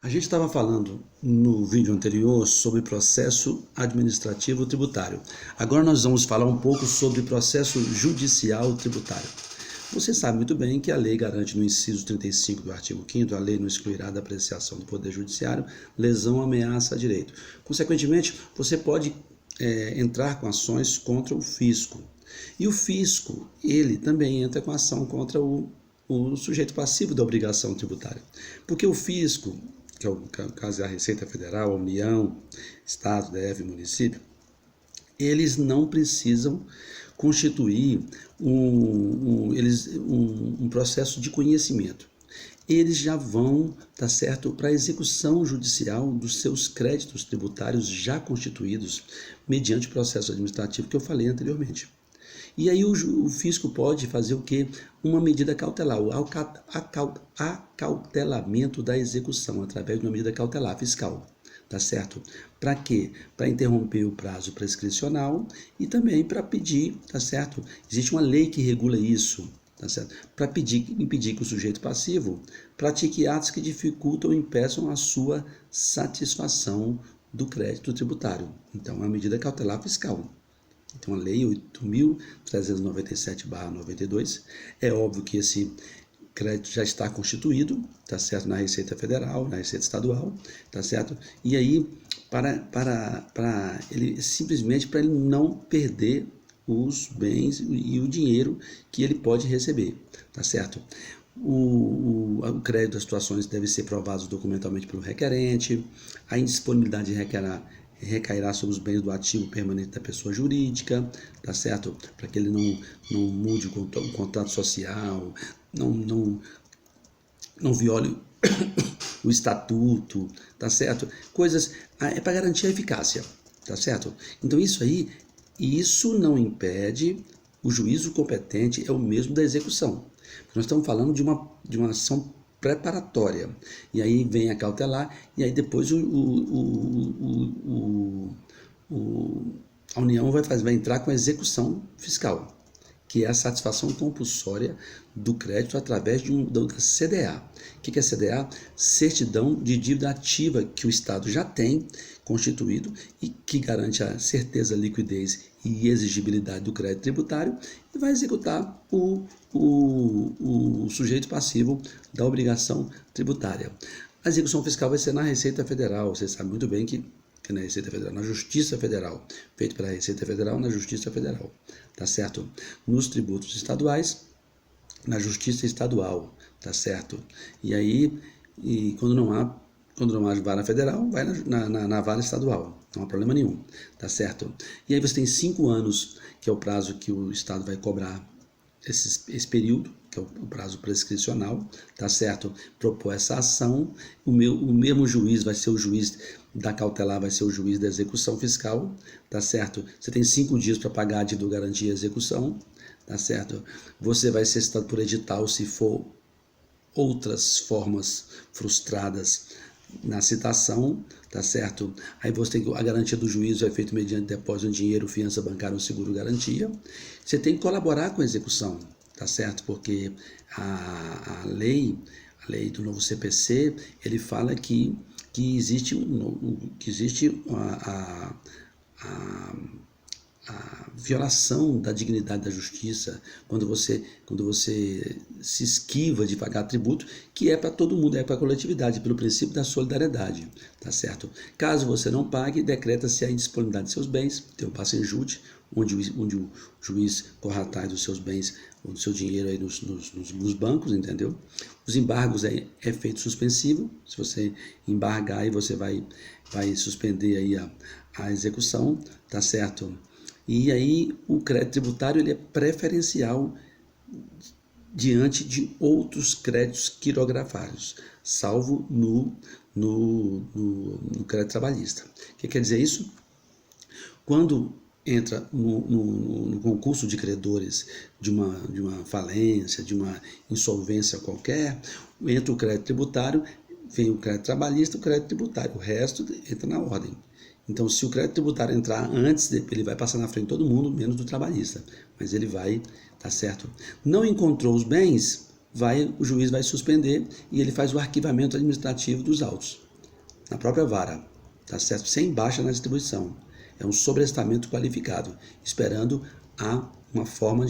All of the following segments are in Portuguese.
A gente estava falando no vídeo anterior sobre processo administrativo tributário. Agora nós vamos falar um pouco sobre processo judicial tributário. Você sabe muito bem que a lei garante no inciso 35 do artigo 5º, a lei não excluirá da apreciação do Poder Judiciário lesão ou ameaça a direito. Consequentemente, você pode entrar com ações contra o fisco. E o fisco, ele também entra com ação contra o sujeito passivo da obrigação tributária. Porque o fisco, que é o caso da Receita Federal, a União, Estado, DF, município, eles não precisam constituir um processo de conhecimento. Eles já vão, tá certo, para a execução judicial dos seus créditos tributários já constituídos mediante o processo administrativo que eu falei anteriormente. E aí o fisco pode fazer o quê? Uma medida cautelar, o acautelamento da execução através de uma medida cautelar fiscal, tá certo? Para quê? Para interromper o prazo prescricional e também para pedir, tá certo? Existe uma lei que regula isso, tá certo? Para impedir que o sujeito passivo pratique atos que dificultam ou impeçam a sua satisfação do crédito tributário. Então, é uma medida cautelar fiscal. Então, a lei 8.397/92, é óbvio que esse crédito já está constituído, tá certo, na Receita Federal, na Receita Estadual, tá certo? E aí, para ele, simplesmente para ele não perder os bens e o dinheiro que ele pode receber, tá certo? O crédito das situações deve ser provado documentalmente pelo requerente, a indisponibilidade recairá sobre os bens do ativo permanente da pessoa jurídica, tá certo? Para que ele não mude o contrato social, não viole o estatuto, tá certo? Coisas, é para garantir a eficácia, tá certo? Então isso não impede, o juízo competente é o mesmo da execução. Nós estamos falando de uma ação preparatória, e aí vem a cautelar, e aí depois a União vai entrar com a execução fiscal, que é a satisfação compulsória do crédito através da CDA. O que é CDA? Certidão de dívida ativa que o Estado já tem constituído e que garante a certeza, liquidez e exigibilidade do crédito tributário e vai executar o sujeito passivo da obrigação tributária. A execução fiscal vai ser na Receita Federal, você sabe muito bem que na Receita Federal, na Justiça Federal, feito pela Receita Federal, na Justiça Federal, tá certo? Nos tributos estaduais, na Justiça Estadual, tá certo? E aí, quando não há vara federal, vai na vara estadual, não há problema nenhum, tá certo? E aí você tem 5 anos, que é o prazo que o Estado vai cobrar esse período, que é o prazo prescricional, tá certo? Propor essa ação, o mesmo juiz vai ser o juiz da cautelar, vai ser o juiz da execução fiscal, tá certo? Você tem 5 dias para pagar a dívida, garantia e execução, tá certo? Você vai ser citado por edital se for outras formas frustradas na citação, tá certo? Aí você tem a garantia do juízo é feita mediante depósito de dinheiro, fiança bancária ou seguro garantia. Você tem que colaborar com a execução, tá certo? Porque a lei do novo CPC, ele fala que existe a violação da dignidade da justiça quando você se esquiva de pagar tributo, que é para todo mundo, é para a coletividade, pelo princípio da solidariedade, tá certo? Caso você não pague, decreta-se a indisponibilidade de seus bens, tem o passo em júdice, onde o juiz corre atrás dos seus bens, ou do seu dinheiro aí nos bancos, entendeu? Os embargos é efeito suspensivo, se você embargar aí você vai suspender aí a execução, tá certo? E aí o crédito tributário ele é preferencial diante de outros créditos quirografários, salvo no crédito trabalhista. O que quer dizer isso? Quando entra no concurso de credores de uma falência, de uma insolvência qualquer, entra o crédito tributário, vem o crédito trabalhista, o crédito tributário, o resto entra na ordem. Então, se o crédito tributário entrar antes, ele vai passar na frente de todo mundo, menos do trabalhista. Mas ele vai, tá certo? Não encontrou os bens, o juiz vai suspender e ele faz o arquivamento administrativo dos autos. na própria vara, tá certo? Sem baixa na distribuição. É um sobrestamento qualificado, esperando uma forma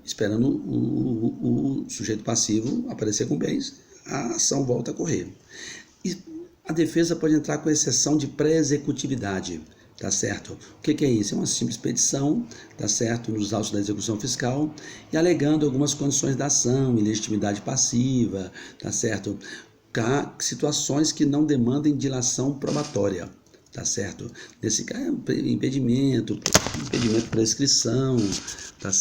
esperando o sujeito passivo aparecer com bens, a ação volta a correr. E a defesa pode entrar com exceção de pré-executividade, tá certo? O que é isso? É uma simples petição, tá certo, nos autos da execução fiscal e alegando algumas condições da ação, ilegitimidade passiva, tá certo? Situações que não demandem dilação probatória, tá certo? Nesse caso, impedimento, prescrição, tá certo?